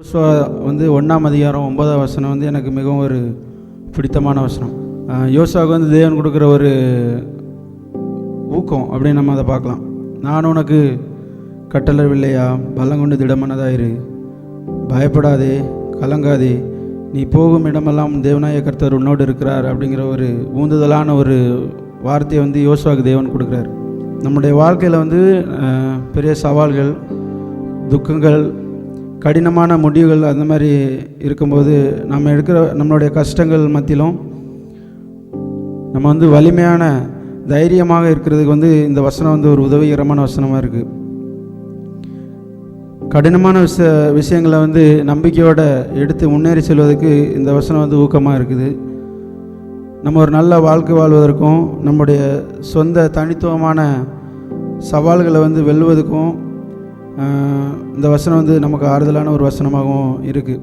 யோசுவா 1ஆம் அதிகாரம் 9ஆம் வசனம் எனக்கு மிகவும் ஒரு பிடித்தமான வசனம். யோசுவாவுக்கு தேவன் கொடுக்குற ஒரு ஊக்கம் அப்படின்னு நம்ம அதை பார்க்கலாம். நான் உனக்கு கட்டளவில்லையா, பலங்கொண்டு திடமானதாயிரு, பயப்படாதே, கலங்காதே, நீ போகும் இடமெல்லாம் தேவனாய கர்த்தர் உன்னோடு இருக்கிறார் அப்படிங்கிற ஒரு ஊந்துதலான ஒரு வார்த்தையை யோசுவாவுக்கு தேவன் கொடுக்குறார். நம்முடைய வாழ்க்கையில் பெரிய சவால்கள், துக்கங்கள், கடினமான முடிவுகள் அந்த மாதிரி இருக்கும்போது நம்ம எடுக்கிற நம்மளுடைய கஷ்டங்கள் மத்தியிலும் நம்ம வலிமையான தைரியமாக இருக்கிறதுக்கு இந்த வசனம் ஒரு உதவிகரமான வசனமாக இருக்குது. கடினமான விஷயங்களை நம்பிக்கையோடு எடுத்து முன்னேறி செல்வதற்கு இந்த வசனம் ஊக்கமாக இருக்குது. நம்ம ஒரு நல்ல வாழ்க்கை வாழ்வதற்கும் நம்முடைய சொந்த தனித்துவமான சவால்களை வெல்வதற்கும் இந்த வசனம் நமக்கு ஆறுதலான ஒரு வசனமாகவும் இருக்குது.